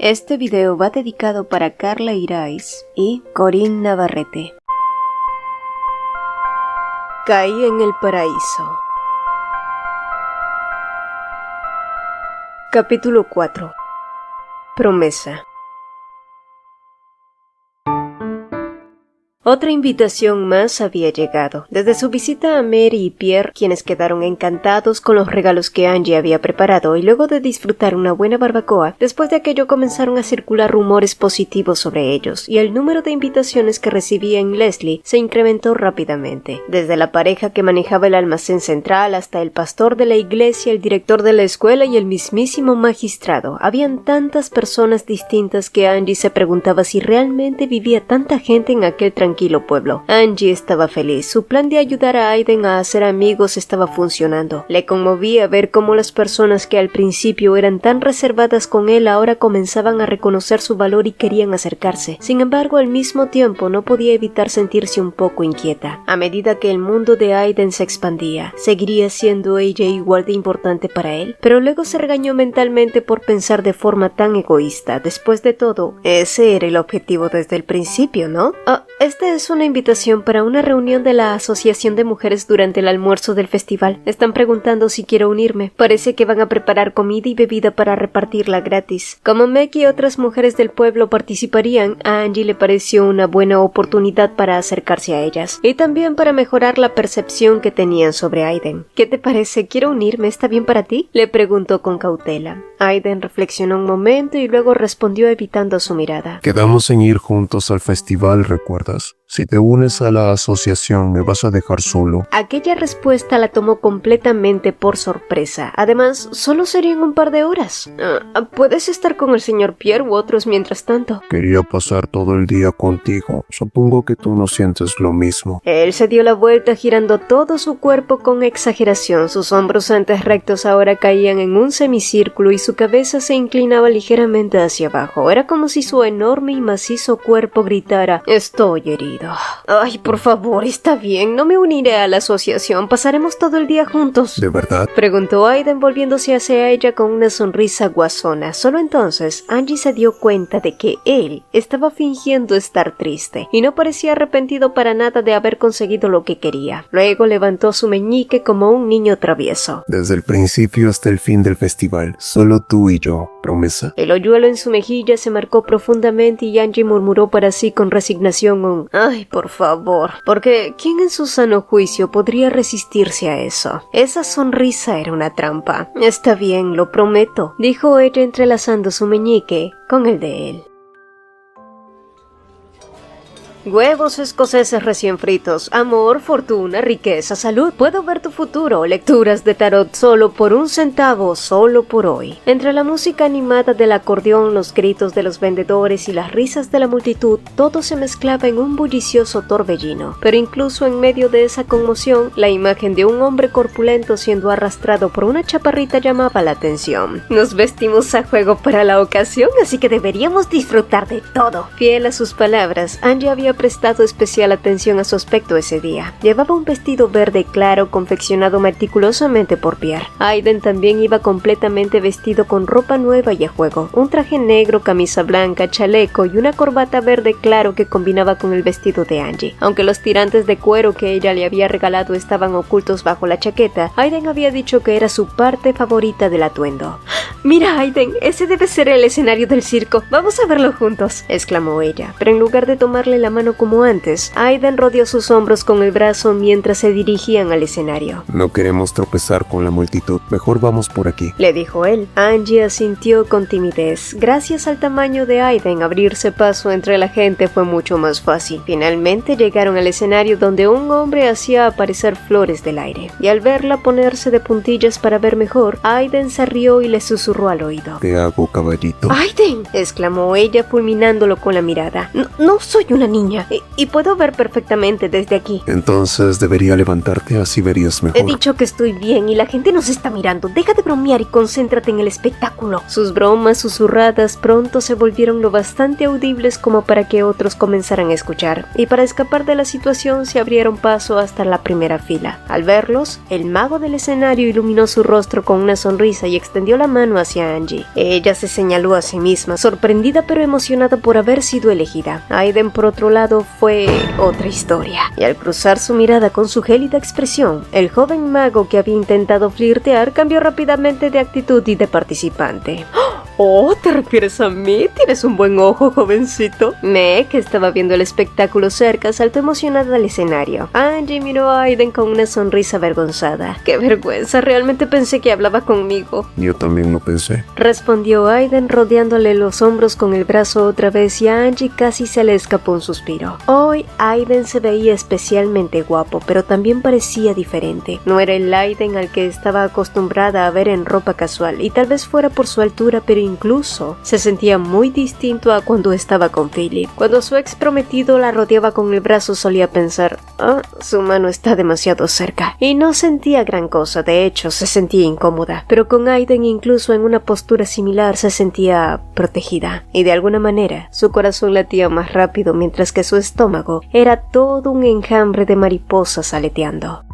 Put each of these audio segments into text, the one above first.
Este video va dedicado para Carla Irais y Corinne Navarrete. Caí en el paraíso. Capítulo 4. Promesa. Otra invitación más había llegado. Desde su visita a Mary y Pierre, quienes quedaron encantados con los regalos que Angie había preparado, y luego de disfrutar una buena barbacoa, después de aquello comenzaron a circular rumores positivos sobre ellos, y el número de invitaciones que recibía en Leslie se incrementó rápidamente. Desde la pareja que manejaba el almacén central hasta el pastor de la iglesia, el director de la escuela y el mismísimo magistrado. Habían tantas personas distintas que Angie se preguntaba si realmente vivía tanta gente en aquel tranquilo pueblo. Angie estaba feliz. Su plan de ayudar a Aiden a hacer amigos estaba funcionando. Le conmovía ver cómo las personas que al principio eran tan reservadas con él ahora comenzaban a reconocer su valor y querían acercarse. Sin embargo, al mismo tiempo no podía evitar sentirse un poco inquieta. A medida que el mundo de Aiden se expandía, ¿seguiría siendo ella igual de importante para él? Pero luego se regañó mentalmente por pensar de forma tan egoísta. Después de todo, ese era el objetivo desde el principio, ¿no? Esta es una invitación para una reunión de la Asociación de Mujeres durante el almuerzo del festival. Están preguntando si quiero unirme. Parece que van a preparar comida y bebida para repartirla gratis. Como Meg y otras mujeres del pueblo participarían, a Angie le pareció una buena oportunidad para acercarse a ellas, y también para mejorar la percepción que tenían sobre Aiden. ¿Qué te parece? ¿Quiero unirme? ¿Está bien para ti?, le preguntó con cautela. Aiden reflexionó un momento y luego respondió evitando su mirada. Quedamos en ir juntos al festival, ¿recuerdas? Si te unes a la asociación, me vas a dejar solo. Aquella respuesta la tomó completamente por sorpresa. Además, solo serían un par de horas. ¿Puedes estar con el señor Pierre u otros mientras tanto? Quería pasar todo el día contigo. Supongo que tú no sientes lo mismo. Él se dio la vuelta girando todo su cuerpo con exageración. Sus hombros antes rectos ahora caían en un semicírculo y su cabeza se inclinaba ligeramente hacia abajo. Era como si su enorme y macizo cuerpo gritara: «Estoy herido». Ay, por favor, está bien, no me uniré a la asociación, pasaremos todo el día juntos. ¿De verdad?, preguntó Aiden volviéndose hacia ella con una sonrisa guasona. Solo entonces Angie se dio cuenta de que él estaba fingiendo estar triste y no parecía arrepentido para nada de haber conseguido lo que quería. Luego levantó su meñique como un niño travieso. Desde el principio hasta el fin del festival, solo tú y yo. ¿Promesa? El hoyuelo en su mejilla se marcó profundamente y Angie murmuró para sí con resignación un «Ay, por favor», porque ¿quién en su sano juicio podría resistirse a eso? Esa sonrisa era una trampa. «Está bien, lo prometo», dijo ella entrelazando su meñique con el de él. Huevos escoceses recién fritos, amor, fortuna, riqueza, salud, puedo ver tu futuro, lecturas de tarot solo por 1 centavo, solo por hoy. Entre la música animada del acordeón, los gritos de los vendedores y las risas de la multitud, todo se mezclaba en un bullicioso torbellino. Pero incluso en medio de esa conmoción, la imagen de un hombre corpulento siendo arrastrado por una chaparrita llamaba la atención. Nos vestimos a juego para la ocasión, así que deberíamos disfrutar de todo. Fiel a sus palabras, Angie había prestado especial atención a su aspecto ese día. Llevaba un vestido verde claro confeccionado meticulosamente por Pierre. Aiden también iba completamente vestido con ropa nueva y a juego. Un traje negro, camisa blanca, chaleco y una corbata verde claro que combinaba con el vestido de Angie. Aunque los tirantes de cuero que ella le había regalado estaban ocultos bajo la chaqueta, Aiden había dicho que era su parte favorita del atuendo. «Mira, Aiden, ese debe ser el escenario del circo. Vamos a verlo juntos», exclamó ella. Pero en lugar de tomarle la mano como antes, Aiden rodeó sus hombros con el brazo mientras se dirigían al escenario. No queremos tropezar con la multitud, mejor vamos por aquí, le dijo él. Angie asintió con timidez. Gracias al tamaño de Aiden, abrirse paso entre la gente fue mucho más fácil. Finalmente llegaron al escenario donde un hombre hacía aparecer flores del aire, y al verla ponerse de puntillas para ver mejor, Aiden se rió y le susurró al oído. «¿Qué hago, caballito?» «¡Aiden!», exclamó ella fulminándolo con la mirada. No soy una niña. montaña y puedo ver perfectamente desde aquí. Entonces debería levantarte, así verías mejor. He dicho que estoy bien y la gente nos está mirando. Deja de bromear y concéntrate en el espectáculo. Sus bromas susurradas pronto se volvieron lo bastante audibles como para que otros comenzaran a escuchar, y para escapar de la situación se abrieron paso hasta la primera fila. Al verlos, el mago del escenario iluminó su rostro con una sonrisa y extendió la mano hacia Angie. Ella se señaló a sí misma, sorprendida pero emocionada por haber sido elegida. Aiden, por otro lado, fue otra historia, y al cruzar su mirada con su gélida expresión, el joven mago que había intentado flirtear cambió rápidamente de actitud y de participante. «Oh, ¿te refieres a mí? Tienes un buen ojo, jovencito». Meg, que estaba viendo el espectáculo cerca, saltó emocionada al escenario. Angie miró a Aiden con una sonrisa avergonzada. «Qué vergüenza, realmente pensé que hablaba conmigo». Yo también lo pensé, respondió Aiden, rodeándole los hombros con el brazo otra vez, y a Angie casi se le escapó un suspiro. Hoy Aiden se veía especialmente guapo, pero también parecía diferente. No era el Aiden al que estaba acostumbrada a ver en ropa casual, y tal vez fuera por su altura, pero incluso se sentía muy distinto a cuando estaba con Philip. Cuando su ex prometido la rodeaba con el brazo, solía pensar: su mano está demasiado cerca, y no sentía gran cosa. De hecho, se sentía incómoda, pero con Aiden, incluso en una postura similar, se sentía protegida, y de alguna manera su corazón latía más rápido, mientras que su estómago era todo un enjambre de mariposas aleteando.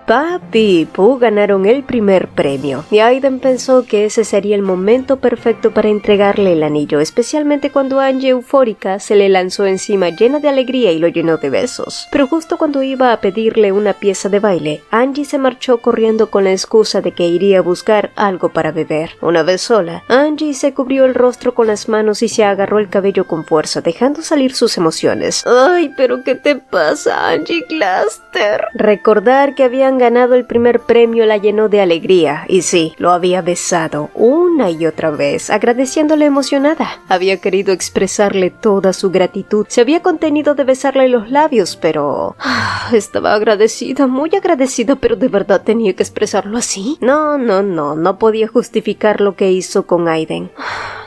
Papi y Pooh ganaron el primer premio, y Aiden pensó que ese sería el momento perfecto para entregarle el anillo, especialmente cuando Angie, eufórica, se le lanzó encima llena de alegría y lo llenó de besos. Pero justo cuando iba a pedirle una pieza de baile, Angie se marchó corriendo con la excusa de que iría a buscar algo para beber. Una vez sola, Angie se cubrió el rostro con las manos y se agarró el cabello con fuerza, dejando salir sus emociones. «Ay, pero ¿qué te pasa, Angie Cluster?» Recordar que habían ganado el primer premio la llenó de alegría, y sí, lo había besado una y otra vez, agradeciéndole emocionada. Había querido expresarle toda su gratitud, se había contenido de besarle los labios, pero estaba agradecida, muy agradecida, pero ¿de verdad tenía que expresarlo así? No podía justificar lo que hizo con Aiden.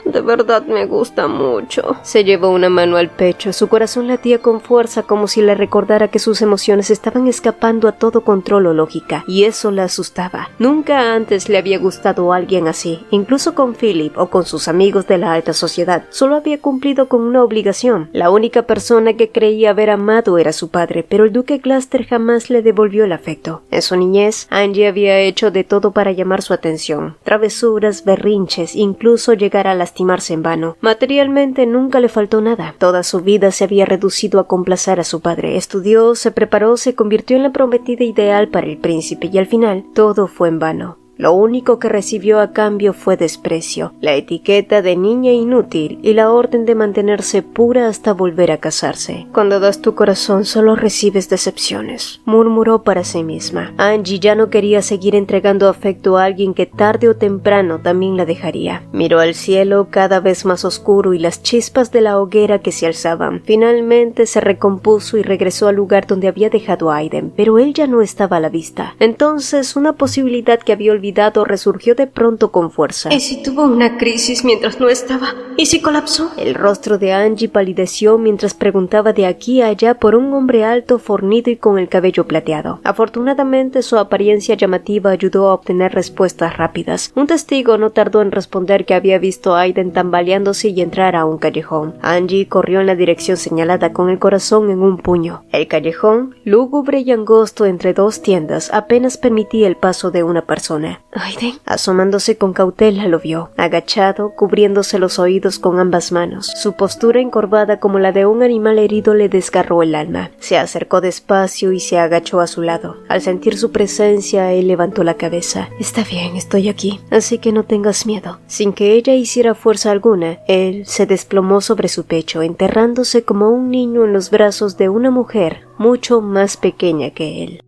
«De verdad me gusta mucho». Se llevó una mano al pecho, su corazón latía con fuerza como si le recordara que sus emociones estaban escapando a todo control o lógica, y eso la asustaba. Nunca antes le había gustado a alguien así, incluso con Philip o con sus amigos de la alta sociedad. Solo había cumplido con una obligación. La única persona que creía haber amado era su padre, pero el duque Cluster jamás le devolvió el afecto. En su niñez, Angie había hecho de todo para llamar su atención: travesuras, berrinches, incluso llegar a lastimarse en vano. Materialmente nunca le faltó nada. Toda su vida se había reducido a complacer a su padre. Estudió, se preparó, se convirtió en la prometida ideal para el príncipe, y al final todo fue en vano. Lo único que recibió a cambio fue desprecio, la etiqueta de niña inútil y la orden de mantenerse pura hasta volver a casarse. «Cuando das tu corazón solo recibes decepciones», murmuró para sí misma. Angie ya no quería seguir entregando afecto a alguien que tarde o temprano también la dejaría. Miró al cielo cada vez más oscuro y las chispas de la hoguera que se alzaban. Finalmente se recompuso y regresó al lugar donde había dejado a Aiden, pero él ya no estaba a la vista. Entonces una posibilidad que había olvidado resurgió de pronto con fuerza. ¿Y si tuvo una crisis mientras no estaba? ¿Y si colapsó? El rostro de Angie palideció mientras preguntaba de aquí a allá por un hombre alto, fornido y con el cabello plateado. Afortunadamente, su apariencia llamativa ayudó a obtener respuestas rápidas. Un testigo no tardó en responder que había visto a Aiden tambaleándose y entrar a un callejón. Angie corrió en la dirección señalada con el corazón en un puño. El callejón, lúgubre y angosto entre dos tiendas, apenas permitía el paso de una persona. Aiden, asomándose con cautela, lo vio, agachado, cubriéndose los oídos con ambas manos. Su postura encorvada como la de un animal herido le desgarró el alma. Se acercó despacio y se agachó a su lado. Al sentir su presencia, él levantó la cabeza. «Está bien, estoy aquí, así que no tengas miedo». Sin que ella hiciera fuerza alguna, él se desplomó sobre su pecho, enterrándose como un niño en los brazos de una mujer mucho más pequeña que él.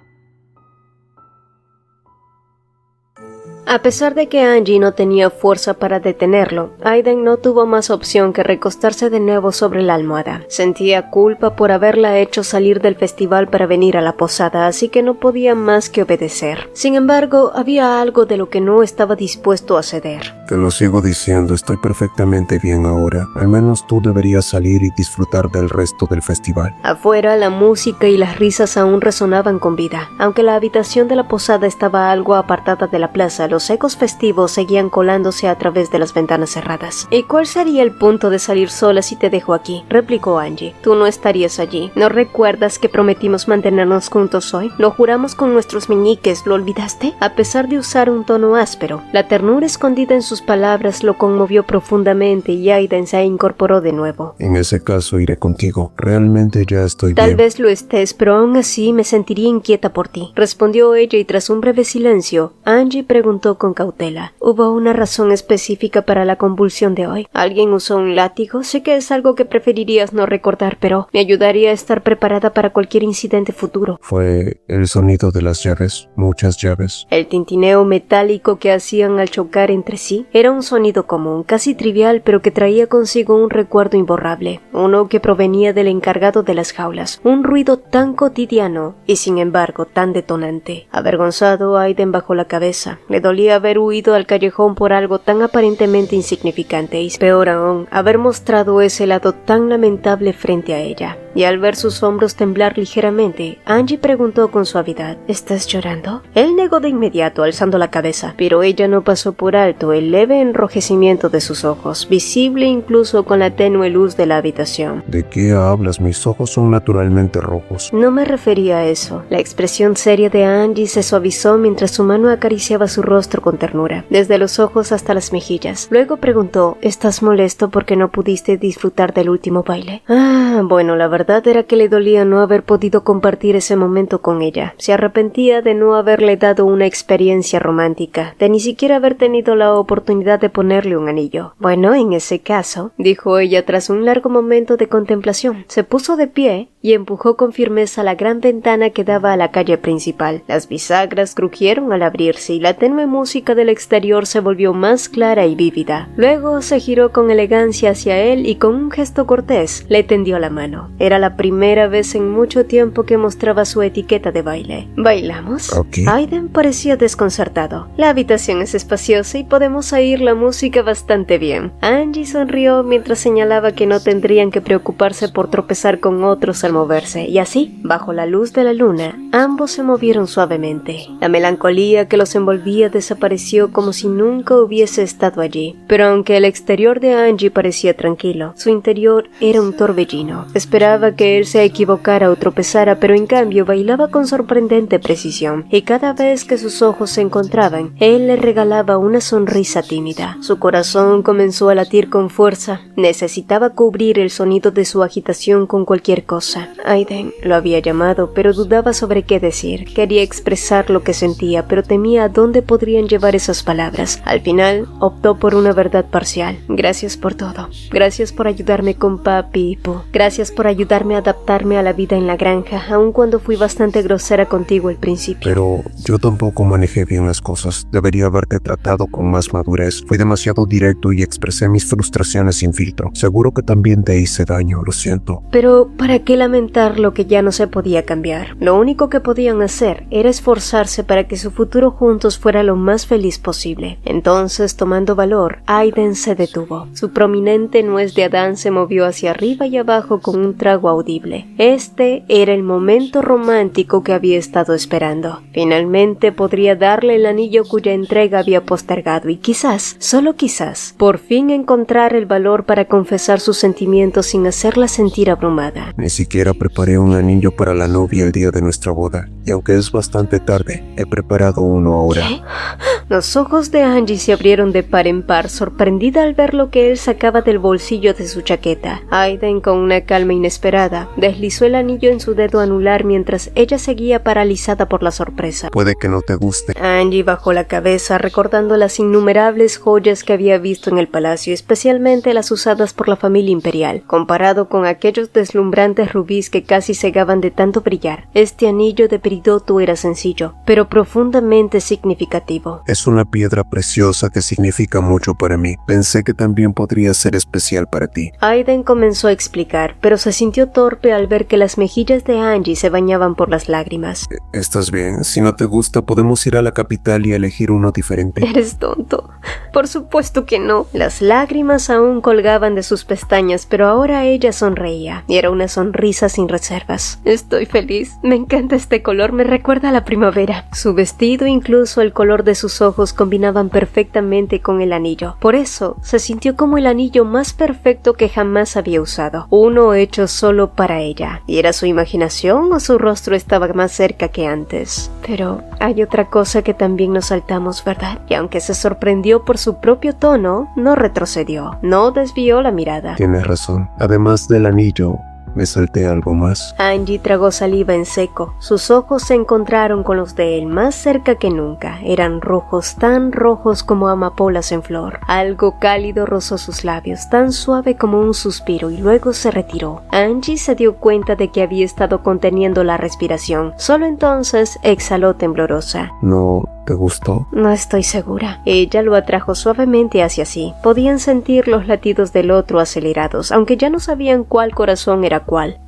A pesar de que Angie no tenía fuerza para detenerlo, Aiden no tuvo más opción que recostarse de nuevo sobre la almohada. Sentía culpa por haberla hecho salir del festival para venir a la posada, así que no podía más que obedecer. Sin embargo, había algo de lo que no estaba dispuesto a ceder. Te lo sigo diciendo, estoy perfectamente bien ahora. Al menos tú deberías salir y disfrutar del resto del festival. Afuera, la música y las risas aún resonaban con vida. Aunque la habitación de la posada estaba algo apartada de la plaza, los ecos festivos seguían colándose a través de las ventanas cerradas. ¿Y cuál sería el punto de salir sola si te dejo aquí?, replicó Angie. Tú no estarías allí. ¿No recuerdas que prometimos mantenernos juntos hoy? Lo juramos con nuestros meñiques, ¿lo olvidaste? A pesar de usar un tono áspero, la ternura escondida en sus palabras lo conmovió profundamente y Aiden se incorporó de nuevo. En ese caso iré contigo. Realmente ya estoy bien. Tal vez lo estés, pero aún así me sentiría inquieta por ti, respondió ella, y tras un breve silencio, Angie preguntó con cautela. ¿Hubo una razón específica para la convulsión de hoy? ¿Alguien usó un látigo? Sé que es algo que preferirías no recordar, pero me ayudaría a estar preparada para cualquier incidente futuro. Fue el sonido de las llaves, muchas llaves. El tintineo metálico que hacían al chocar entre sí era un sonido común, casi trivial, pero que traía consigo un recuerdo imborrable, uno que provenía del encargado de las jaulas, un ruido tan cotidiano y sin embargo tan detonante. Avergonzado, Aiden bajó la cabeza. Le dolía haber huido al callejón por algo tan aparentemente insignificante y, peor aún, haber mostrado ese lado tan lamentable frente a ella. Y al ver sus hombros temblar ligeramente, Angie preguntó con suavidad: ¿Estás llorando? Él negó de inmediato, alzando la cabeza, pero ella no pasó por alto el leve enrojecimiento de sus ojos, visible incluso con la tenue luz de la habitación. ¿De qué hablas? Mis ojos son naturalmente rojos. No me refería a eso. La expresión seria de Angie se suavizó mientras su mano acariciaba su rostro con ternura, desde los ojos hasta las mejillas. Luego preguntó: ¿Estás molesto porque no pudiste disfrutar del último baile? Bueno, la verdad era que le dolía no haber podido compartir ese momento con ella. Se arrepentía de no haberle dado una experiencia romántica, de ni siquiera haber tenido la oportunidad de ponerle un anillo. Bueno, en ese caso, dijo ella tras un largo momento de contemplación. Se puso de pie y empujó con firmeza la gran ventana que daba a la calle principal. Las bisagras crujieron al abrirse y la tenue música del exterior se volvió más clara y vívida. Luego se giró con elegancia hacia él y con un gesto cortés le tendió la mano. Era la primera vez en mucho tiempo que mostraba su etiqueta de baile. ¿Bailamos? Ok. Aiden parecía desconcertado. La habitación es espaciosa y podemos oír la música bastante bien. Angie sonrió mientras señalaba que no tendrían que preocuparse por tropezar con otros al moverse, y así, bajo la luz de la luna, ambos se movieron suavemente. La melancolía que los envolvía desapareció como si nunca hubiese estado allí. Pero aunque el exterior de Angie parecía tranquilo, su interior era un torbellino. Esperaba que él se equivocara o tropezara, pero en cambio bailaba con sorprendente precisión, y cada vez que sus ojos se encontraban, él le regalaba una sonrisa tímida. Su corazón comenzó a latir con fuerza. Necesitaba cubrir el sonido de su agitación con cualquier cosa. Aiden lo había llamado, pero dudaba sobre qué decir. Quería expresar lo que sentía, pero temía a dónde podrían llevar esas palabras. Al final, optó por una verdad parcial. Gracias por todo. Gracias por ayudarme con Papi y Pooh. Gracias por ayudarme a adaptarme a la vida en la granja, aun cuando fui bastante grosera contigo al principio. Pero yo tampoco manejé bien las cosas. Debería haberte tratado con más madurez. Fui demasiado directo y expresé mis frustraciones sin filtro. Seguro que también te hice daño, lo siento. Pero, ¿para qué lamentar lo que ya no se podía cambiar? Lo único que podían hacer era esforzarse para que su futuro juntos fuera lo más feliz posible. Entonces, tomando valor, Aiden se detuvo. Su prominente nuez de Adán se movió hacia arriba y abajo con un trago audible. Este era el momento romántico que había estado esperando. Finalmente podría darle el anillo cuya entrega había postergado y quizás, solo quizás, por fin encontrar el valor para confesar sus sentimientos sin hacerla sentir abrumada. Ni siquiera preparé un anillo para la novia el día de nuestra boda, y aunque es bastante tarde, he preparado uno ahora. ¿Qué? Los ojos de Angie se abrieron de par en par, sorprendida al ver lo que él sacaba del bolsillo de su chaqueta. Aiden, con una calma inesperada, deslizó el anillo en su dedo anular mientras ella seguía paralizada por la sorpresa. Puede que no te guste. Angie bajó la cabeza, recordando las innumerables joyas que había visto en el palacio, especialmente las usadas por la familia imperial. Comparado con aquellos deslumbrantes rubíes que casi cegaban de tanto brillar, este anillo de peridoto era sencillo, pero profundamente significativo. Es una piedra preciosa que significa mucho para mí. Pensé que también podría ser especial para ti. Aiden comenzó a explicar, pero se sintió sintió torpe al ver que las mejillas de Angie se bañaban por las lágrimas. ¿Estás bien? Si no te gusta, podemos ir a la capital y elegir uno diferente. Eres tonto. Por supuesto que no. Las lágrimas aún colgaban de sus pestañas, pero ahora ella sonreía, y era una sonrisa sin reservas. Estoy feliz. Me encanta este color, me recuerda a la primavera. Su vestido, incluso el color de sus ojos, combinaban perfectamente con el anillo. Por eso, se sintió como el anillo más perfecto que jamás había usado. Uno hecho solo para ella. ¿Y era su imaginación o su rostro estaba más cerca que antes? Pero hay otra cosa que también nos saltamos, ¿verdad? Y aunque se sorprendió por su propio tono, no retrocedió, no desvió la mirada. Tienes razón. Además del anillo, me salté algo más. Angie tragó saliva en seco. Sus ojos se encontraron con los de él más cerca que nunca. Eran rojos, tan rojos como amapolas en flor. Algo cálido rozó sus labios, tan suave como un suspiro, y luego se retiró. Angie se dio cuenta de que había estado conteniendo la respiración. Solo entonces exhaló temblorosa. ¿No te gustó? No estoy segura. Ella lo atrajo suavemente hacia sí. Podían sentir los latidos del otro acelerados, aunque ya no sabían cuál corazón era cuál.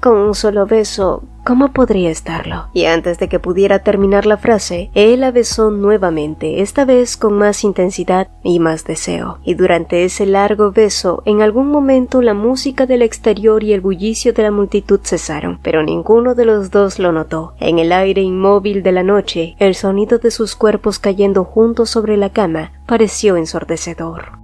Con un solo beso, ¿cómo podría estarlo? Y antes de que pudiera terminar la frase, él la besó nuevamente, esta vez con más intensidad y más deseo. Y durante ese largo beso, en algún momento la música del exterior y el bullicio de la multitud cesaron, pero ninguno de los dos lo notó. En el aire inmóvil de la noche, el sonido de sus cuerpos cayendo juntos sobre la cama pareció ensordecedor.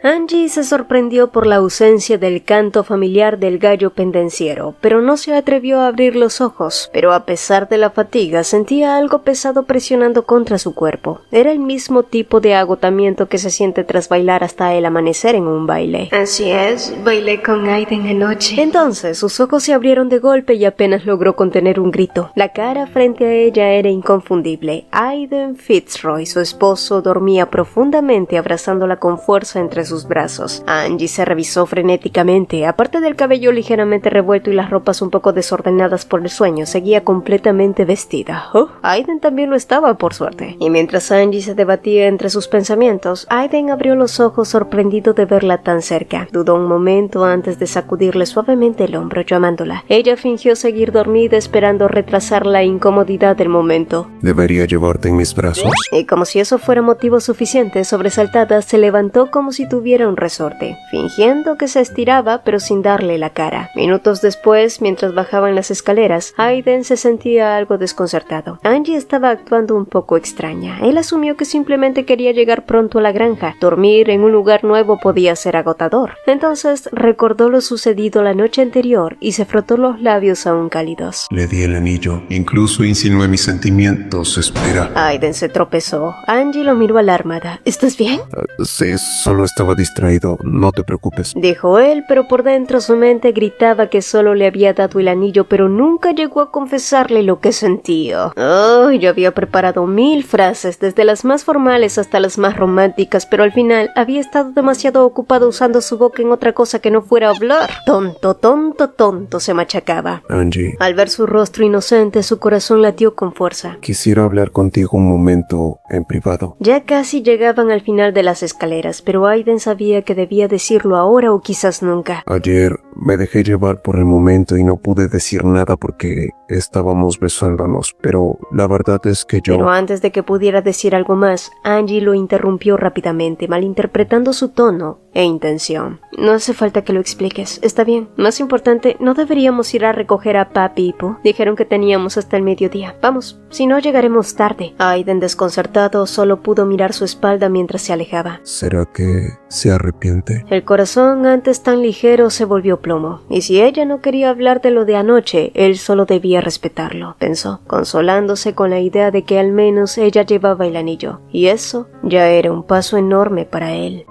Angie se sorprendió por la ausencia del canto familiar del gallo pendenciero, pero no se atrevió a abrir los ojos. Pero a pesar de la fatiga, sentía algo pesado presionando contra su cuerpo. Era el mismo tipo de agotamiento que se siente tras bailar hasta el amanecer en un baile. Así es, bailé con Aiden anoche. Entonces sus ojos se abrieron de golpe y apenas logró contener un grito. La cara frente a ella era inconfundible. Aiden Fitzroy, su esposo, dormía profundamente abrazándola con fuerza entre sus brazos. Angie se revisó frenéticamente. Aparte del cabello ligeramente revuelto y las ropas un poco desordenadas por el sueño, seguía completamente vestida. Aiden también lo estaba, por suerte. Y mientras Angie se debatía entre sus pensamientos, Aiden abrió los ojos sorprendido de verla tan cerca. Dudó un momento antes de sacudirle suavemente el hombro, llamándola. Ella fingió seguir dormida, esperando retrasar la incomodidad del momento. ¿Debería llevarte en mis brazos? Y como si eso fuera motivo suficiente, sobresaltada, se levantó como si tuviera un resorte, fingiendo que se estiraba pero sin darle la cara. Minutos después, mientras bajaban las escaleras, Aiden se sentía algo desconcertado. Angie estaba actuando un poco extraña. Él asumió que simplemente quería llegar pronto a la granja. Dormir en un lugar nuevo podía ser agotador. Entonces recordó lo sucedido la noche anterior y se frotó los labios aún cálidos. Le di el anillo, incluso insinué mis sentimientos. Espera. Aiden se tropezó. Angie lo miró alarmada. ¿Estás bien? Sí, solo estaba distraído, no te preocupes. Dijo él, pero por dentro su mente gritaba que solo le había dado el anillo, pero nunca llegó a confesarle lo que sentía. Yo había preparado 1000 frases, desde las más formales hasta las más románticas, pero al final había estado demasiado ocupado usando su boca en otra cosa que no fuera hablar. Tonto, tonto, tonto, se machacaba. Angie. Al ver su rostro inocente, su corazón latió con fuerza. Quisiera hablar contigo un momento en privado. Ya casi llegaban al final de las escaleras, pero Aiden sabía que debía decirlo ahora o quizás nunca. Ayer me dejé llevar por el momento y no pude decir nada porque estábamos besándonos, pero la verdad es que yo... Pero antes de que pudiera decir algo más, Angie lo interrumpió rápidamente, malinterpretando su tono e intención. No hace falta que lo expliques, está bien. Más importante, no deberíamos ir a recoger a Papi y Po. Dijeron que teníamos hasta el mediodía. Vamos, si no llegaremos tarde. Aiden, desconcertado, solo pudo mirar su espalda mientras se alejaba. ¿Será que se arrepiente? El corazón, antes tan ligero, se volvió plomo. Y si ella no quería hablar de lo de anoche, él solo debía respetarlo, pensó, consolándose con la idea de que al menos ella llevaba el anillo. Y eso ya era un paso enorme para él.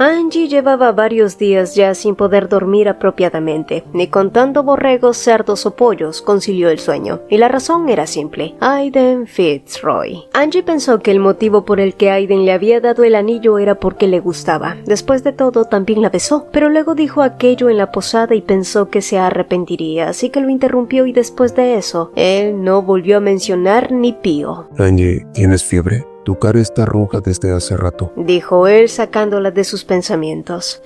Angie llevaba varios días ya sin poder dormir apropiadamente, ni contando borregos, cerdos o pollos concilió el sueño, y la razón era simple: Aiden Fitzroy. Angie pensó que el motivo por el que Aiden le había dado el anillo era porque le gustaba. Después de todo, también la besó, pero luego dijo aquello en la posada y pensó que se arrepentiría, así que lo interrumpió y después de eso, él no volvió a mencionar ni pío. Angie, ¿tienes fiebre? Tu cara está roja desde hace rato, dijo él sacándola de sus pensamientos.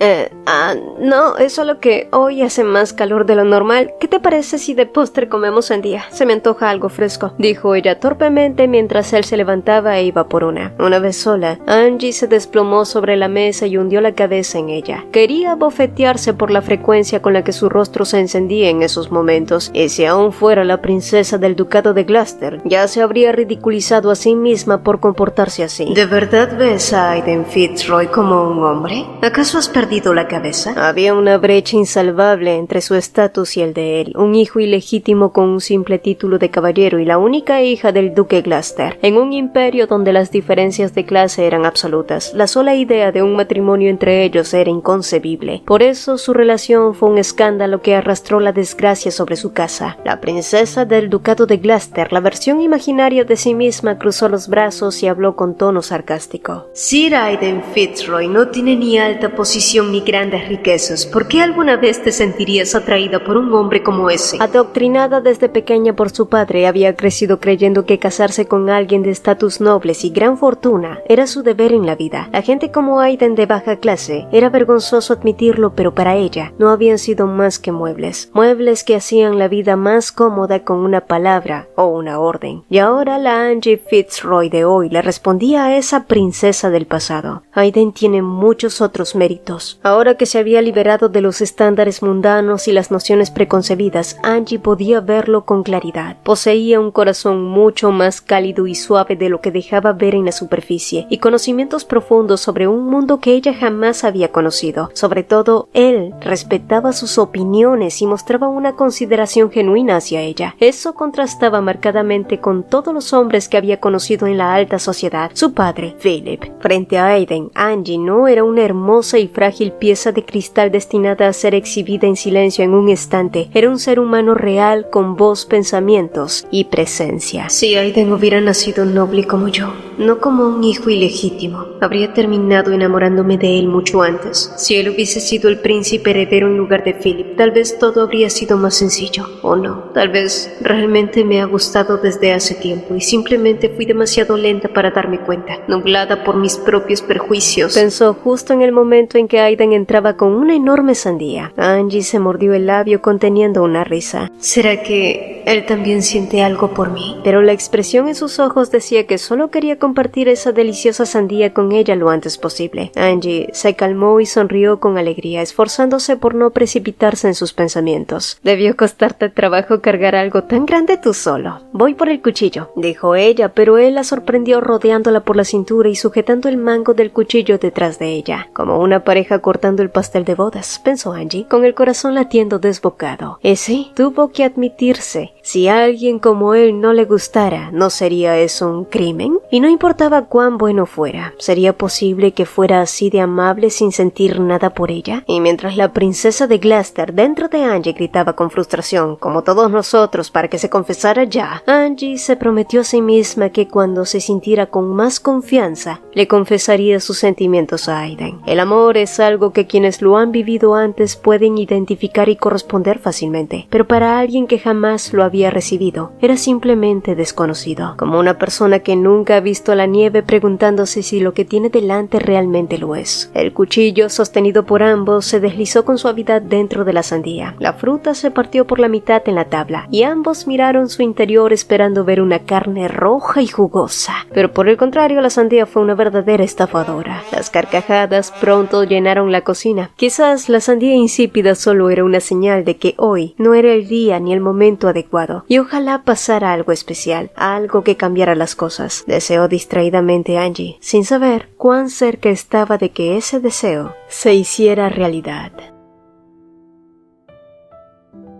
No, es solo que hoy hace más calor de lo normal. ¿Qué te parece si de postre comemos sandía? Se me antoja algo fresco, dijo ella torpemente mientras él se levantaba e iba por una. Una vez sola, Angie se desplomó sobre la mesa y hundió la cabeza en ella. Quería bofetearse por la frecuencia con la que su rostro se encendía en esos momentos, y si aún fuera la princesa del ducado de Gloucester, ya se habría ridiculizado a sí misma por comportarse así. ¿De verdad ves a Aiden Fitzroy como un hombre? ¿Acaso has perdido la cabeza? Había una brecha insalvable entre su estatus y el de él, un hijo ilegítimo con un simple título de caballero y la única hija del duque Gloucester. En un imperio donde las diferencias de clase eran absolutas, la sola idea de un matrimonio entre ellos era inconcebible. Por eso su relación fue un escándalo que arrastró la desgracia sobre su casa. La princesa del ducado de Gloucester, la versión imaginaria de sí misma, cruzó los brazos y habló con tono sarcástico. Sir Aiden Fitzroy no tiene ni alta posición ni grandes riquezas. ¿Por qué alguna vez te sentirías atraída por un hombre como ese? Adoctrinada desde pequeña por su padre, había crecido creyendo que casarse con alguien de estatus nobles y gran fortuna era su deber en la vida. La gente como Aiden de baja clase, era vergonzoso admitirlo, pero para ella no habían sido más que muebles. Muebles que hacían la vida más cómoda con una palabra o una orden. Y ahora la Angie Fitzroy de hoy le respondía a esa princesa del pasado. Aiden tiene muchos otros méritos. Ahora que se había liberado de los estándares mundanos y las nociones preconcebidas, Angie podía verlo con claridad. Poseía un corazón mucho más cálido y suave de lo que dejaba ver en la superficie, y conocimientos profundos sobre un mundo que ella jamás había conocido. Sobre todo, él respetaba sus opiniones y mostraba una consideración genuina hacia ella. Eso contrastaba marcadamente con todos los hombres que había conocido en la alta sociedad. Su padre, Philip. Frente a Aiden, Angie no era una hermosa y frágil pieza de cristal destinada a ser exhibida en silencio en un estante. Era un ser humano real con voz, pensamientos y presencia. Si Aiden hubiera nacido noble como yo, no como un hijo ilegítimo, habría terminado enamorándome de él mucho antes. Si él hubiese sido el príncipe heredero en lugar de Philip, tal vez todo habría sido más sencillo. O no, tal vez realmente me ha gustado desde hace tiempo y simplemente fui demasiado lenta para darme cuenta, nublada por mis propios prejuicios. Pensó justo en el momento en que Aiden entraba con una enorme sandía. Angie se mordió el labio conteniendo una risa. ¿Será que él también siente algo por mí? Pero la expresión en sus ojos decía que solo quería compartir esa deliciosa sandía con ella lo antes posible. Angie se calmó y sonrió con alegría, esforzándose por no precipitarse en sus pensamientos. Debió costarte trabajo cargar algo tan grande tú solo. Voy por el cuchillo, dijo ella, pero él la sorprendió rodeándola por la cintura y sujetando el mango del cuchillo detrás de ella. Como una pareja cortando el pastel de bodas, pensó Angie, con el corazón latiendo desbocado. Sí, tuvo que admitirse. Si a alguien como él no le gustara, ¿no sería eso un crimen? Y no importaba cuán bueno fuera, ¿sería posible que fuera así de amable sin sentir nada por ella? Y mientras la princesa de Gloucester dentro de Angie gritaba con frustración, como todos nosotros, para que se confesara ya, Angie se prometió a sí misma que cuando se sintiera con más confianza, le confesaría sus sentimientos a Aiden. El amor es algo que quienes lo han vivido antes pueden identificar y corresponder fácilmente, pero para alguien que jamás lo había recibido, era simplemente desconocido, como una persona que nunca ha visto la nieve preguntándose si lo que tiene delante realmente lo es. El cuchillo, sostenido por ambos, se deslizó con suavidad dentro de la sandía. La fruta se partió por la mitad en la tabla, y ambos miraron su interior esperando ver una carne roja y jugosa. Pero por el contrario, la sandía fue una verdadera estafadora. Las carcajadas pronto llenaron la cocina. Quizás la sandía insípida solo era una señal de que hoy no era el día ni el momento adecuado, y ojalá pasara algo especial, algo que cambiara las cosas, deseó distraídamente Angie, sin saber cuán cerca estaba de que ese deseo se hiciera realidad.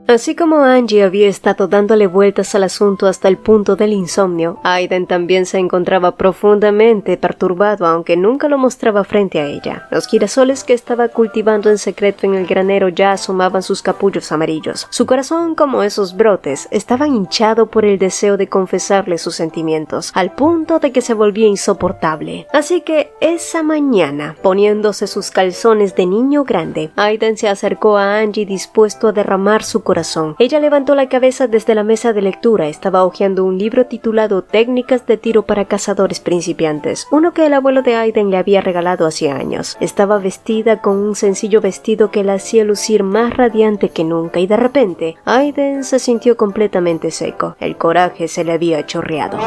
Así como Angie había estado dándole vueltas al asunto hasta el punto del insomnio, Aiden también se encontraba profundamente perturbado, aunque nunca lo mostraba frente a ella. Los girasoles que estaba cultivando en secreto en el granero ya asomaban sus capullos amarillos. Su corazón, como esos brotes, estaba hinchado por el deseo de confesarle sus sentimientos, al punto de que se volvía insoportable. Así que esa mañana, poniéndose sus calzones de niño grande, Aiden se acercó a Angie dispuesto a derramar su corazón corazón. Ella levantó la cabeza desde la mesa de lectura. Estaba hojeando un libro titulado Técnicas de tiro para cazadores principiantes, uno que el abuelo de Aiden le había regalado hacía años. Estaba vestida con un sencillo vestido que la hacía lucir más radiante que nunca, y de repente Aiden se sintió completamente seco. El coraje se le había chorreado.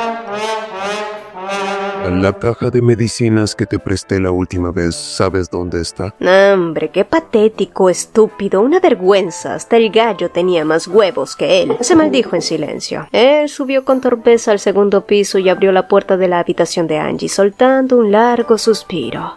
La caja de medicinas que te presté la última vez, ¿sabes dónde está? Hombre, qué patético, estúpido, una vergüenza. Hasta el gallo tenía más huevos que él. Se maldijo en silencio. Él subió con torpeza al segundo piso y abrió la puerta de la habitación de Angie, soltando un largo suspiro.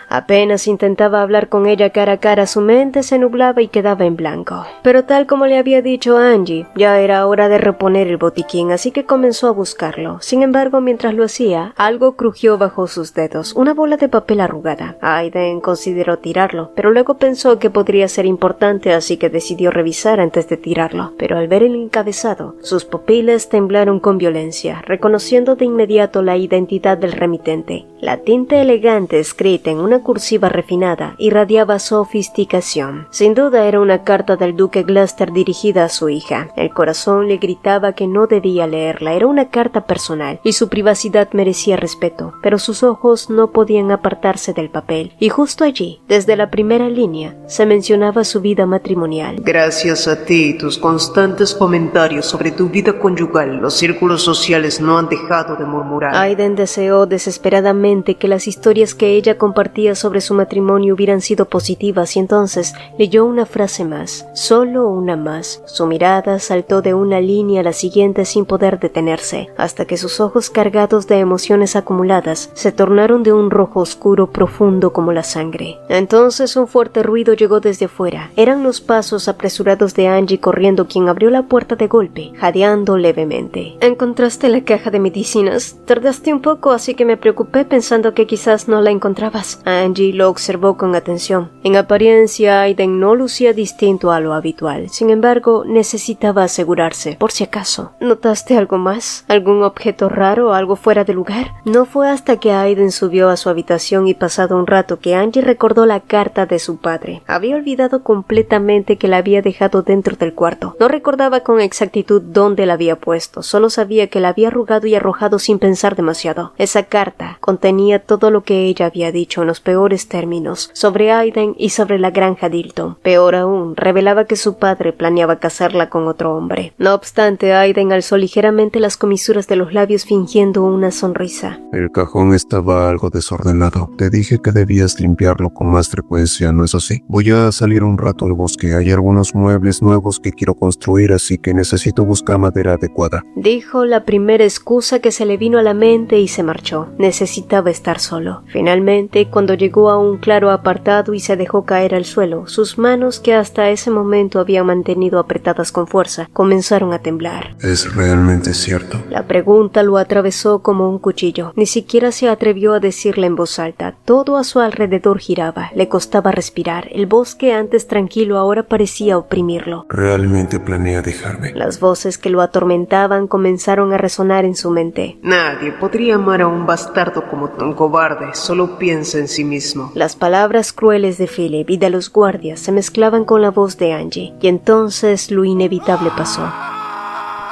Apenas intentaba hablar con ella cara a cara, su mente se nublaba y quedaba en blanco. Pero tal como le había dicho a Angie, ya era hora de reponer el botiquín, así que comenzó a buscarlo. Sin embargo, mientras lo hacía, algo crujió bajo sus dedos, una bola de papel arrugada. Aiden consideró tirarlo, pero luego pensó que podría ser importante, así que decidió revisar antes de tirarlo. Pero al ver el encabezado, sus pupilas temblaron con violencia, reconociendo de inmediato la identidad del remitente. La tinta elegante escrita en una cursiva refinada irradiaba sofisticación. Sin duda era una carta del duque Gloucester dirigida a su hija. El corazón le gritaba que no debía leerla, era una carta personal y su privacidad merecía respeto, pero sus ojos no podían apartarse del papel, y justo allí, desde la primera línea, se mencionaba su vida matrimonial. Gracias a ti y tus constantes comentarios sobre tu vida conyugal, los círculos sociales no han dejado de murmurar. Aiden deseó desesperadamente que las historias que ella compartía sobre su matrimonio hubieran sido positivas, y entonces leyó una frase más, solo una más. Su mirada saltó de una línea a la siguiente sin poder detenerse, hasta que sus ojos cargados de emociones acumuladas se tornaron de un rojo oscuro profundo como la sangre. Entonces un fuerte ruido llegó desde fuera. Eran los pasos apresurados de Angie corriendo, quien abrió la puerta de golpe, jadeando levemente. ¿Encontraste la caja de medicinas? Tardaste un poco, así que me preocupé pensando que quizás no la encontrabas. Angie lo observó con atención. En apariencia, Aiden no lucía distinto a lo habitual. Sin embargo, necesitaba asegurarse, por si acaso. ¿Notaste algo más? ¿Algún objeto raro o algo fuera de lugar? No fue hasta que Aiden subió a su habitación y pasado un rato que Angie recordó la carta de su padre. Había olvidado completamente que la había dejado dentro del cuarto. No recordaba con exactitud dónde la había puesto, solo sabía que la había arrugado y arrojado sin pensar demasiado. Esa carta contenía todo lo que ella había dicho en los peores términos sobre Aiden y sobre la granja Dilton. Peor aún, revelaba que su padre planeaba casarla con otro hombre. No obstante, Aiden alzó ligeramente las comisuras de los labios fingiendo una sonrisa. El cajón estaba algo desordenado. Te dije que debías limpiarlo con más frecuencia, ¿no es así? Voy a salir un rato al bosque. Hay algunos muebles nuevos que quiero construir, así que necesito buscar madera adecuada. Dijo la primera excusa que se le vino a la mente y se marchó. Necesitaba estar solo. Finalmente, cuando llegó a un claro apartado y se dejó caer al suelo, sus manos, que hasta ese momento habían mantenido apretadas con fuerza, comenzaron a temblar. ¿Es realmente cierto? La pregunta lo atravesó como un cuchillo. Ni siquiera se atrevió a decirla en voz alta. Todo a su alrededor giraba. Le costaba respirar. El bosque, antes tranquilo, ahora parecía oprimirlo. ¿Realmente planea dejarme? Las voces que lo atormentaban comenzaron a resonar en su mente. Nadie podría amar a un bastardo como tan cobarde, solo piensa en sí mismo. Las palabras crueles de Philip y de los guardias se mezclaban con la voz de Angie, y entonces lo inevitable pasó.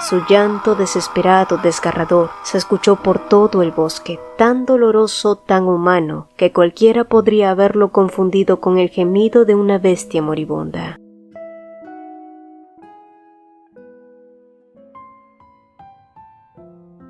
Su llanto desesperado, desgarrador, se escuchó por todo el bosque, tan doloroso, tan humano, que cualquiera podría haberlo confundido con el gemido de una bestia moribunda.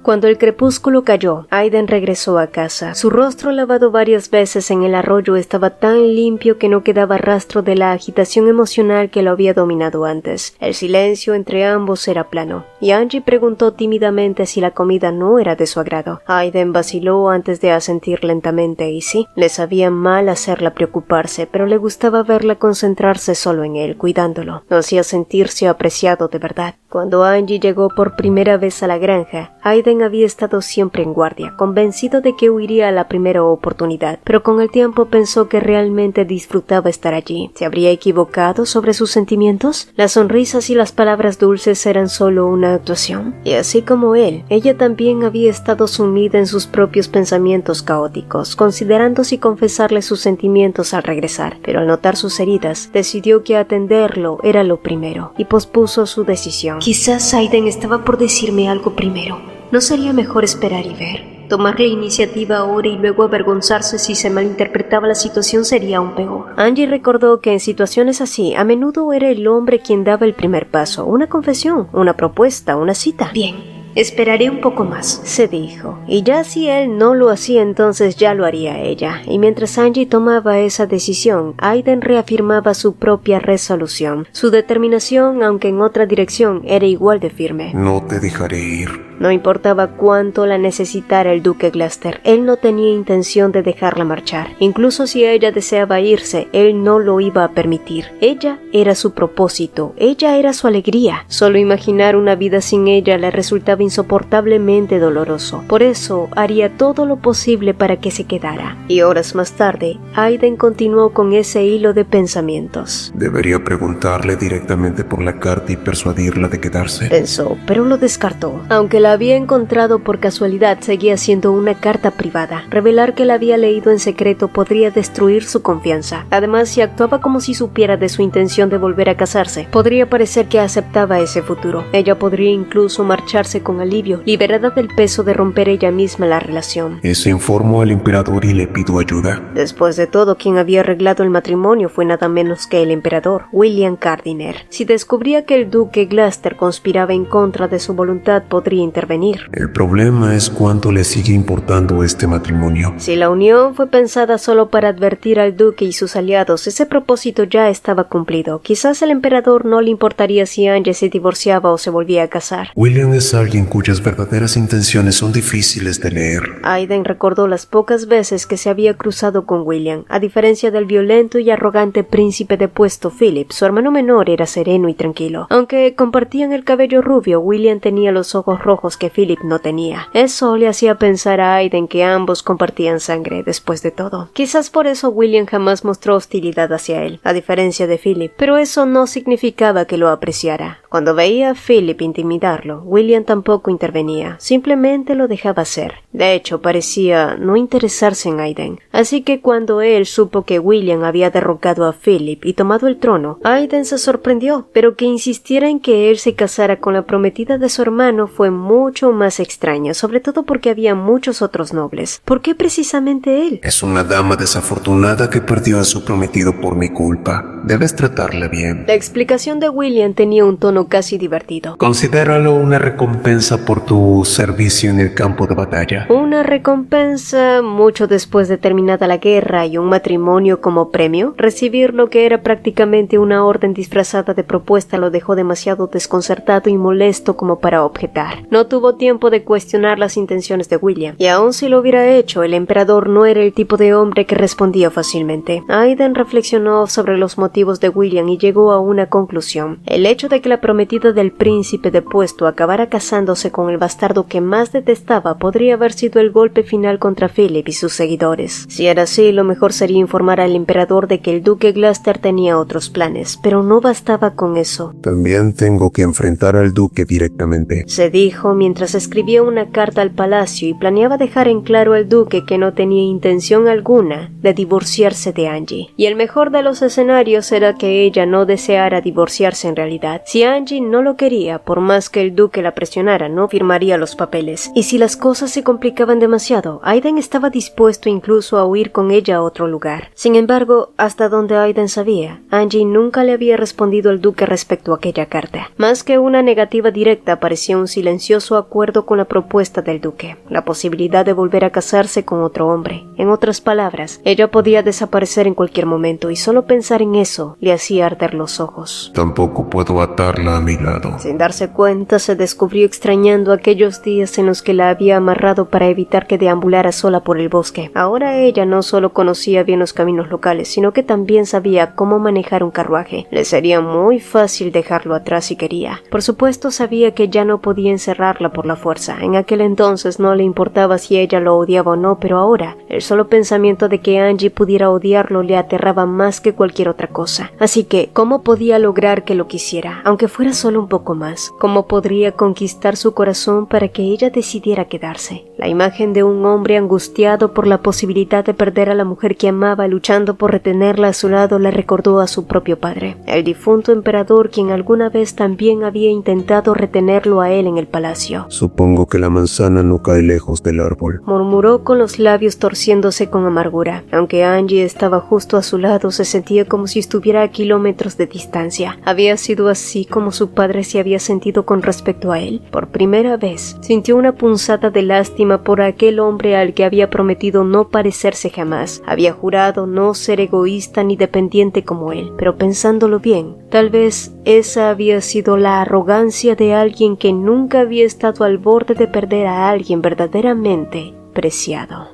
Cuando el crepúsculo cayó, Aiden regresó a casa. Su rostro, lavado varias veces en el arroyo, estaba tan limpio que no quedaba rastro de la agitación emocional que lo había dominado antes. El silencio entre ambos era plano, y Angie preguntó tímidamente si la comida no era de su agrado. Aiden vaciló antes de asentir lentamente, y sí, le sabía mal hacerla preocuparse, pero le gustaba verla concentrarse solo en él, cuidándolo. Lo hacía sentirse apreciado de verdad. Cuando Angie llegó por primera vez a la granja, Aiden Aiden había estado siempre en guardia, convencido de que huiría a la primera oportunidad, pero con el tiempo pensó que realmente disfrutaba estar allí. ¿Se habría equivocado sobre sus sentimientos? Las sonrisas y las palabras dulces eran solo una actuación. Y así como él, ella también había estado sumida en sus propios pensamientos caóticos, considerando si confesarle sus sentimientos al regresar, pero al notar sus heridas, decidió que atenderlo era lo primero, y pospuso su decisión. Quizás Aiden estaba por decirme algo primero. ¿No sería mejor esperar y ver? Tomar la iniciativa ahora y luego avergonzarse si se malinterpretaba la situación sería aún peor. Angie recordó que en situaciones así, a menudo era el hombre quien daba el primer paso, una confesión, una propuesta, una cita. Bien. Esperaré un poco más, se dijo, y ya si él no lo hacía entonces ya lo haría ella, y mientras Angie tomaba esa decisión, Aiden reafirmaba su propia resolución. Su determinación, aunque en otra dirección, era igual de firme. No te dejaré ir. No importaba cuánto la necesitara el duque Gloucester, él no tenía intención de dejarla marchar. Incluso si ella deseaba irse, él no lo iba a permitir. Ella era su propósito, ella era su alegría. Solo imaginar una vida sin ella le resultaba insoportablemente doloroso. Por eso haría todo lo posible para que se quedara. Y horas más tarde, Aiden continuó con ese hilo de pensamientos. Debería preguntarle directamente por la carta y persuadirla de quedarse, pensó, pero lo descartó. Aunque la había encontrado por casualidad, seguía siendo una carta privada. Revelar que la había leído en secreto podría destruir su confianza. Además, si actuaba como si supiera de su intención de volver a casarse, podría parecer que aceptaba ese futuro. Ella podría incluso marcharse con alivio, liberada del peso de romper ella misma la relación. Eso informó al emperador y le pido ayuda. Después de todo, quien había arreglado el matrimonio fue nada menos que el emperador, William Gardiner. Si descubría que el duque Gloucester conspiraba en contra de su voluntad, podría intervenir. El problema es cuánto le sigue importando este matrimonio. Si la unión fue pensada solo para advertir al duque y sus aliados, ese propósito ya estaba cumplido. Quizás al emperador no le importaría si Angie se divorciaba o se volvía a casar. William es alguien cuyas verdaderas intenciones son difíciles de leer. Aiden recordó las pocas veces que se había cruzado con William. A diferencia del violento y arrogante príncipe depuesto Philip, su hermano menor era sereno y tranquilo. Aunque compartían el cabello rubio, William tenía los ojos rojos que Philip no tenía. Eso le hacía pensar a Aiden que ambos compartían sangre después de todo. Quizás por eso William jamás mostró hostilidad hacia él, a diferencia de Philip, pero eso no significaba que lo apreciara. Cuando veía a Philip intimidarlo, William tampoco intervenía, simplemente lo dejaba hacer. De hecho, parecía no interesarse en Aiden. Así que cuando él supo que William había derrocado a Philip y tomado el trono, Aiden se sorprendió, pero que insistiera en que él se casara con la prometida de su hermano fue mucho más extraño, sobre todo porque había muchos otros nobles. ¿Por qué precisamente él? Es una dama desafortunada que perdió a su prometido por mi culpa. Debes tratarla bien. La explicación de William tenía un tono casi divertido. Considéralo una recompensa por tu servicio en el campo de batalla. ¿Una recompensa mucho después de terminada la guerra y un matrimonio como premio? Recibir lo que era prácticamente una orden disfrazada de propuesta lo dejó demasiado desconcertado y molesto como para objetar. No tuvo tiempo de cuestionar las intenciones de William, y aun si lo hubiera hecho, el emperador no era el tipo de hombre que respondía fácilmente. Aiden reflexionó sobre los motivos de William y llegó a una conclusión. El hecho de que la prometida del príncipe depuesto acabara casándose con el bastardo que más detestaba podría haber sido el golpe final contra Philip y sus seguidores. Si era así, lo mejor sería informar al emperador de que el duque Gloucester tenía otros planes, pero no bastaba con eso. También tengo que enfrentar al duque directamente, se dijo mientras escribía una carta al palacio y planeaba dejar en claro al duque que no tenía intención alguna de divorciarse de Angie. Y el mejor de los escenarios era que ella no deseara divorciarse en realidad. Si Angie no lo quería, por más que el duque la presionara, no firmaría los papeles. Y si las cosas se complicaban demasiado, Aiden estaba dispuesto incluso a huir con ella a otro lugar. Sin embargo, hasta donde Aiden sabía, Angie nunca le había respondido al duque respecto a aquella carta. Más que una negativa directa, parecía un silencioso acuerdo con la propuesta del duque, la posibilidad de volver a casarse con otro hombre. En otras palabras, ella podía desaparecer en cualquier momento y solo pensar en eso le hacía arder los ojos. Tampoco puedo atarla a mi lado. Sin darse cuenta, se descubrió extrañando aquellos días en los que la había amarrado para evitar que deambulara sola por el bosque. Ahora ella ella no solo conocía bien los caminos locales, sino que también sabía cómo manejar un carruaje. Le sería muy fácil dejarlo atrás si quería. Por supuesto, sabía que ya no podía encerrarla por la fuerza. En aquel entonces no le importaba si ella lo odiaba o no, pero ahora, el solo pensamiento de que Angie pudiera odiarlo le aterraba más que cualquier otra cosa. Así que, ¿cómo podía lograr que lo quisiera, aunque fuera solo un poco más? ¿Cómo podría conquistar su corazón para que ella decidiera quedarse? La imagen de un hombre angustiado por la posibilidad de perder a la mujer que amaba, luchando por retenerla a su lado, le recordó a su propio padre, el difunto emperador, quien alguna vez también había intentado retenerlo a él en el palacio. Supongo que la manzana no cae lejos del árbol, Murmuró con los labios torciéndose con amargura. Aunque Angie estaba justo a su lado, se sentía como si estuviera a kilómetros de distancia. Había sido así como su padre se había sentido con respecto a él. Por primera vez, sintió una punzada de lástima por aquel hombre al que había prometido no parecerse jamás. Había jurado no ser egoísta ni dependiente como él, pero pensándolo bien, tal vez esa había sido la arrogancia de alguien que nunca había estado al borde de perder a alguien verdaderamente preciado.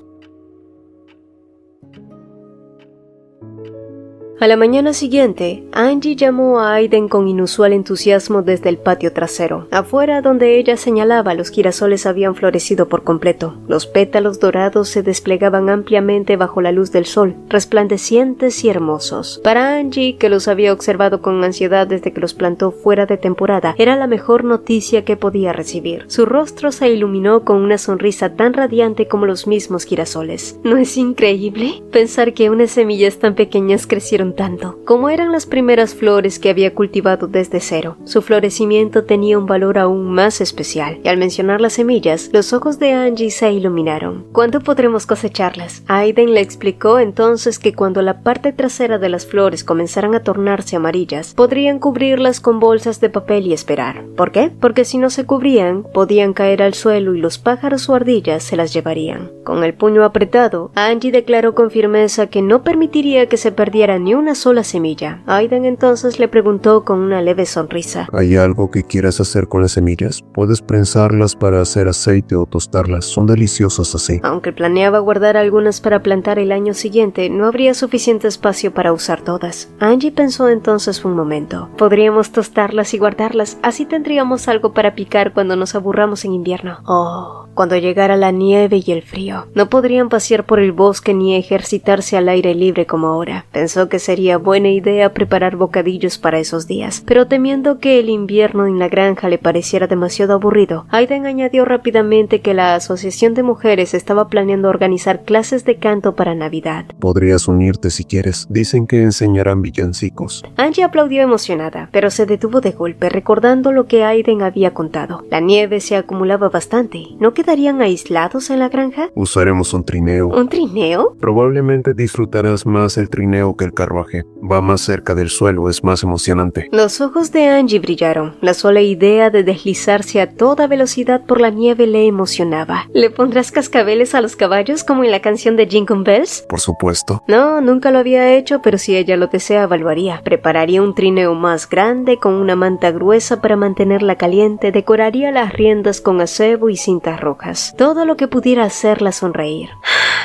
A la mañana siguiente, Angie llamó a Aiden con inusual entusiasmo desde el patio trasero. Afuera, donde ella señalaba, los girasoles habían florecido por completo. Los pétalos dorados se desplegaban ampliamente bajo la luz del sol, resplandecientes y hermosos. Para Angie, que los había observado con ansiedad desde que los plantó fuera de temporada, era la mejor noticia que podía recibir. Su rostro se iluminó con una sonrisa tan radiante como los mismos girasoles. ¿No es increíble? Pensar que unas semillas tan pequeñas crecieron tanto. Como eran las primeras flores que había cultivado desde cero, su florecimiento tenía un valor aún más especial, y al mencionar las semillas, los ojos de Angie se iluminaron. ¿Cuándo podremos cosecharlas? Aiden le explicó entonces que cuando la parte trasera de las flores comenzaran a tornarse amarillas, podrían cubrirlas con bolsas de papel y esperar. ¿Por qué? Porque si no se cubrían, podían caer al suelo y los pájaros o ardillas se las llevarían. Con el puño apretado, Angie declaró con firmeza que no permitiría que se perdiera ni una sola semilla. Aiden entonces le preguntó con una leve sonrisa: ¿hay algo que quieras hacer con las semillas? Puedes prensarlas para hacer aceite o tostarlas, son deliciosas así. Aunque planeaba guardar algunas para plantar el año siguiente, no habría suficiente espacio para usar todas. Angie pensó entonces un momento. Podríamos tostarlas y guardarlas, así tendríamos algo para picar cuando nos aburramos en invierno. Oh, cuando llegara la nieve y el frío. No podrían pasear por el bosque ni ejercitarse al aire libre como ahora. Pensó que sería buena idea preparar bocadillos para esos días, pero temiendo que el invierno en la granja le pareciera demasiado aburrido, Aiden añadió rápidamente que la Asociación de Mujeres estaba planeando organizar clases de canto para Navidad. Podrías unirte si quieres, dicen que enseñarán villancicos. Angie aplaudió emocionada, pero se detuvo de golpe recordando lo que Aiden había contado. La nieve se acumulaba bastante. ¿No quedarían aislados en la granja? Usaremos un trineo. ¿Un trineo? Probablemente disfrutarás más el trineo que el carruaje. Va más cerca del suelo, es más emocionante. Los ojos de Angie brillaron. La sola idea de deslizarse a toda velocidad por la nieve le emocionaba. ¿Le pondrás cascabeles a los caballos como en la canción de Jingle Bells? Por supuesto. No, nunca lo había hecho, pero si ella lo deseaba, lo haría. Prepararía un trineo más grande con una manta gruesa para mantenerla caliente, decoraría las riendas con acebo y cintas rojas. Todo lo que pudiera hacerla sonreír.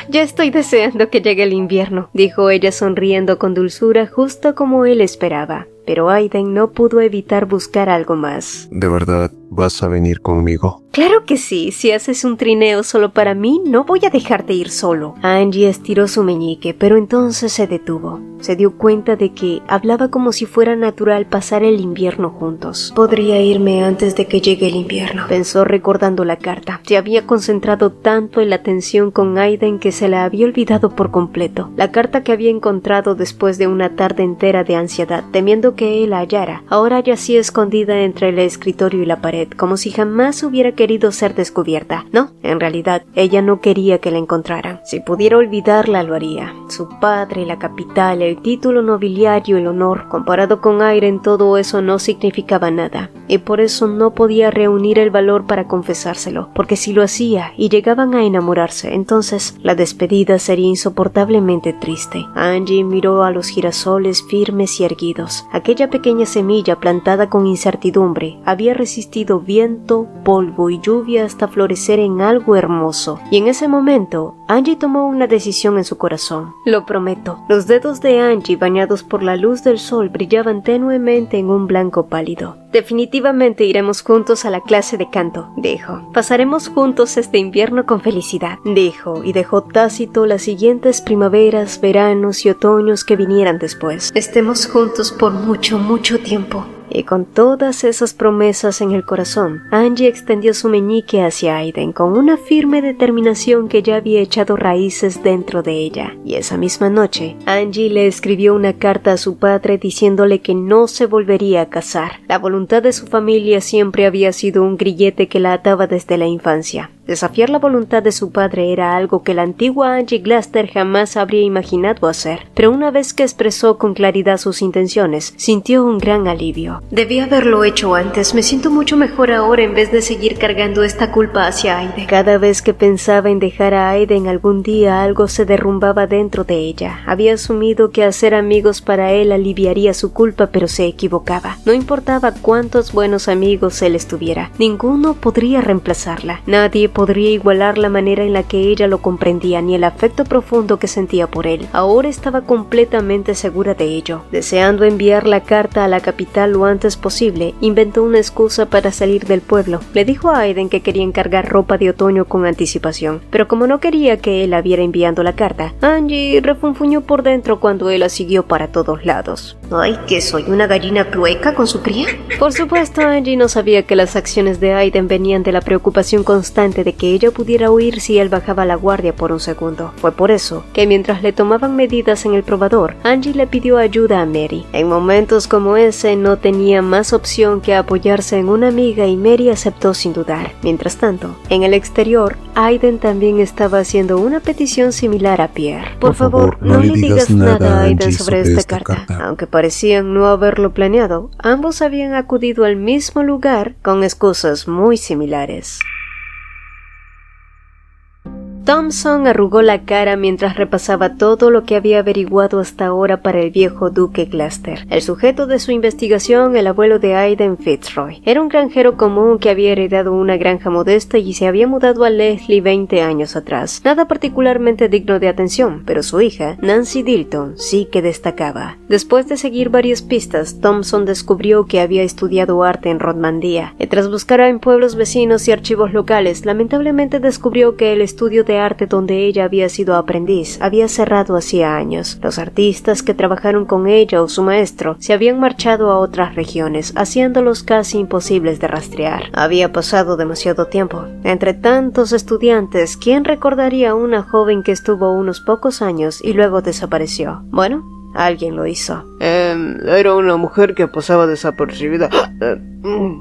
Ya estoy deseando que llegue el invierno, dijo ella sonriendo con dulzura, justo como él esperaba. Pero Aiden no pudo evitar buscar algo más. ¿De verdad vas a venir conmigo? Claro que sí, si haces un trineo solo para mí, no voy a dejarte ir solo. Angie estiró su meñique, pero entonces se detuvo. Se dio cuenta de que hablaba como si fuera natural pasar el invierno juntos. Podría irme antes de que llegue el invierno, pensó recordando la carta. Se había concentrado tanto en la tensión con Aiden que se la había olvidado por completo. La carta que había encontrado después de una tarde entera de ansiedad, temiendo que él la hallara, ahora yacía escondida entre el escritorio y la pared, como si jamás hubiera querido ser descubierta. No, en realidad, ella no quería que la encontraran. Si pudiera olvidarla, lo haría. Su padre, la capital, el título nobiliario, el honor, comparado con Aiden, todo eso no significaba nada, y por eso no podía reunir el valor para confesárselo, porque si lo hacía y llegaban a enamorarse, entonces la despedida sería insoportablemente triste. Angie miró a los girasoles firmes y erguidos. Aquella pequeña semilla plantada con incertidumbre había resistido frío, viento, polvo y lluvia hasta florecer en algo hermoso. Y en ese momento, Angie tomó una decisión en su corazón. Lo prometo. Los dedos de Angie, bañados por la luz del sol, brillaban tenuemente en un blanco pálido. Definitivamente iremos juntos a la clase de canto, dijo. Pasaremos juntos este invierno con felicidad, dijo, y dejó tácito las siguientes primaveras, veranos y otoños que vinieran después. Estemos juntos por mucho, mucho tiempo. Y con todas esas promesas en el corazón, Angie extendió su meñique hacia Aiden con una firme determinación que ya había echado raíces dentro de ella. Y esa misma noche, Angie le escribió una carta a su padre diciéndole que no se volvería a casar. La voluntad de su familia siempre había sido un grillete que la ataba desde la infancia. Desafiar la voluntad de su padre era algo que la antigua Angie Glaster jamás habría imaginado hacer, pero una vez que expresó con claridad sus intenciones, sintió un gran alivio. Debí haberlo hecho antes. Me siento mucho mejor ahora en vez de seguir cargando esta culpa hacia Aiden. Cada vez que pensaba en dejar a Aiden algún día, algo se derrumbaba dentro de ella. Había asumido que hacer amigos para él aliviaría su culpa, pero se equivocaba. No importaba cuántos buenos amigos él estuviera, ninguno podría reemplazarla. Nadie podría igualar la manera en la que ella lo comprendía ni el afecto profundo que sentía por él. Ahora estaba completamente segura de ello. Deseando enviar la carta a la capital lo antes posible, inventó una excusa para salir del pueblo. Le dijo a Aiden que quería encargar ropa de otoño con anticipación, pero como no quería que él la viera enviando la carta, Angie refunfuñó por dentro cuando él la siguió para todos lados. Ay, ¿que soy una gallina clueca con su cría? Por supuesto, Angie no sabía que las acciones de Aiden venían de la preocupación constante de que ella pudiera huir si él bajaba la guardia por un segundo. Fue por eso que mientras le tomaban medidas en el probador, Angie le pidió ayuda a Mary. En momentos como ese no tenía más opción que apoyarse en una amiga y Mary aceptó sin dudar. Mientras tanto, en el exterior, Aiden también estaba haciendo una petición similar a Pierre. Por favor, no le digas nada a Aiden sobre esta carta. Aunque parecían no haberlo planeado, ambos habían acudido al mismo lugar con excusas muy similares. Thompson arrugó la cara mientras repasaba todo lo que había averiguado hasta ahora para el viejo duque Glaster. El sujeto de su investigación, el abuelo de Aiden Fitzroy, era un granjero común que había heredado una granja modesta y se había mudado a Leslie 20 años atrás. Nada particularmente digno de atención, pero su hija, Nancy Dilton, sí que destacaba. Después de seguir varias pistas, Thompson descubrió que había estudiado arte en Rotmandía. Y tras buscar en pueblos vecinos y archivos locales, lamentablemente descubrió que el estudio de arte donde ella había sido aprendiz había cerrado hacía años. Los artistas que trabajaron con ella o su maestro se habían marchado a otras regiones, haciéndolos casi imposibles de rastrear. Había pasado demasiado tiempo. Entre tantos estudiantes, ¿quién recordaría a una joven que estuvo unos pocos años y luego desapareció? Bueno, alguien lo hizo. Era una mujer que pasaba desapercibida,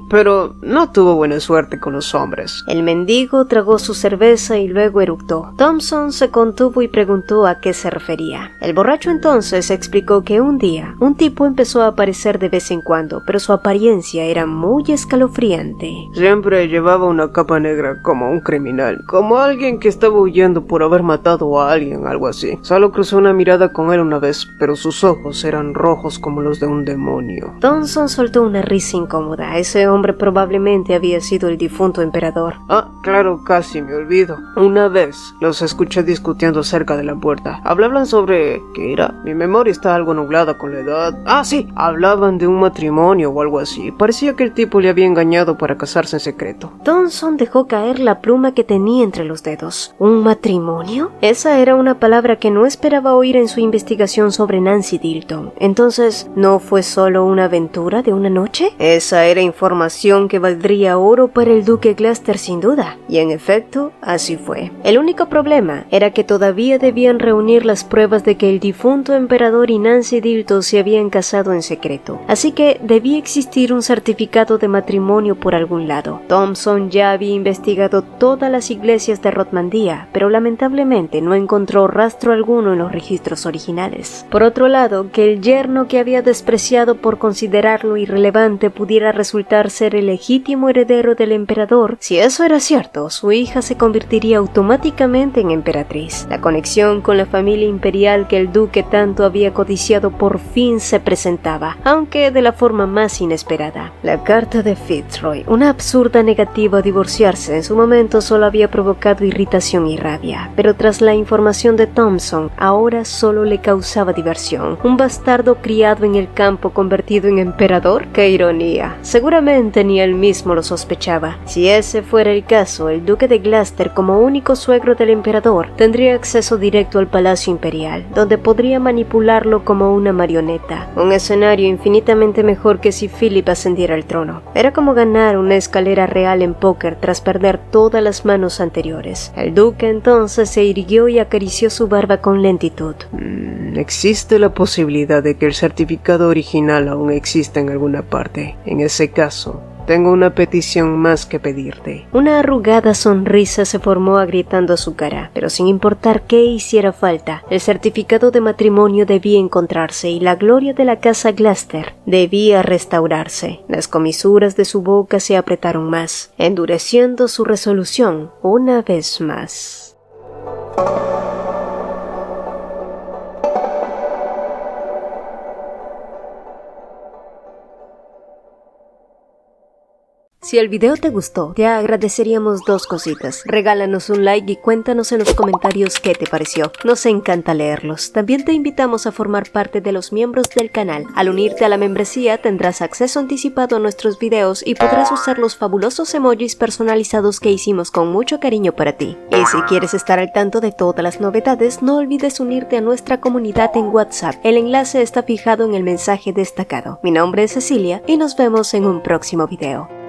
pero no tuvo buena suerte con los hombres. El mendigo tragó su cerveza y luego eructó. Thompson se contuvo y preguntó a qué se refería. El borracho entonces explicó que un día un tipo empezó a aparecer de vez en cuando, pero su apariencia era muy escalofriante. Siempre llevaba una capa negra como un criminal, como alguien que estaba huyendo por haber matado a alguien, algo así. Solo cruzó una mirada con él una vez, pero sus ojos eran rojos como los de un demonio. Thompson soltó una risa incómoda. Ese hombre probablemente había sido el difunto emperador. Ah, claro, casi me olvido. Una vez los escuché discutiendo cerca de la puerta. Hablaban sobre... ¿qué era? Mi memoria está algo nublada con la edad. Ah, sí, hablaban de un matrimonio o algo así. Parecía que el tipo le había engañado para casarse en secreto. Thompson dejó caer la pluma que tenía entre los dedos. ¿Un matrimonio? Esa era una palabra que no esperaba oír en su investigación sobre Nancy Dilton. Entonces, ¿no fue solo una aventura de una noche? Esa era información que valdría oro para el duque Glaster sin duda. Y en efecto, así fue. El único problema era que todavía debían reunir las pruebas de que el difunto emperador y Nancy Dilton se habían casado en secreto. Así que debía existir un certificado de matrimonio por algún lado. Thompson ya había investigado todas las iglesias de Rotmandía, pero lamentablemente no encontró rastro alguno en los registros originales. Por otro otro lado, que el yerno que había despreciado por considerarlo irrelevante pudiera resultar ser el legítimo heredero del emperador. Si eso era cierto, su hija se convertiría automáticamente en emperatriz. La conexión con la familia imperial que el duque tanto había codiciado por fin se presentaba, aunque de la forma más inesperada. La carta de Fitzroy, una absurda negativa a divorciarse, en su momento solo había provocado irritación y rabia, pero tras la información de Thompson, ahora solo le causaba diversión. Un bastardo criado en el campo convertido en emperador. ¡Qué ironía! Seguramente ni él mismo lo sospechaba. Si ese fuera el caso, el duque de Gloucester, como único suegro del emperador, tendría acceso directo al palacio imperial, donde podría manipularlo como una marioneta. Un escenario infinitamente mejor que si Philip ascendiera al trono. Era como ganar una escalera real en póker tras perder todas las manos anteriores. El duque entonces se irguió y acarició su barba con lentitud. Existe la posibilidad de que el certificado original aún exista en alguna parte. En ese caso, tengo una petición más que pedirte. Una arrugada sonrisa se formó agrietando su cara, pero sin importar qué hiciera falta, el certificado de matrimonio debía encontrarse y la gloria de la casa Gloucester debía restaurarse. Las comisuras de su boca se apretaron más, endureciendo su resolución una vez más. Si el video te gustó, te agradeceríamos dos cositas. Regálanos un like y cuéntanos en los comentarios qué te pareció. Nos encanta leerlos. También te invitamos a formar parte de los miembros del canal. Al unirte a la membresía tendrás acceso anticipado a nuestros videos y podrás usar los fabulosos emojis personalizados que hicimos con mucho cariño para ti. Y si quieres estar al tanto de todas las novedades, no olvides unirte a nuestra comunidad en WhatsApp. El enlace está fijado en el mensaje destacado. Mi nombre es Cecilia y nos vemos en un próximo video.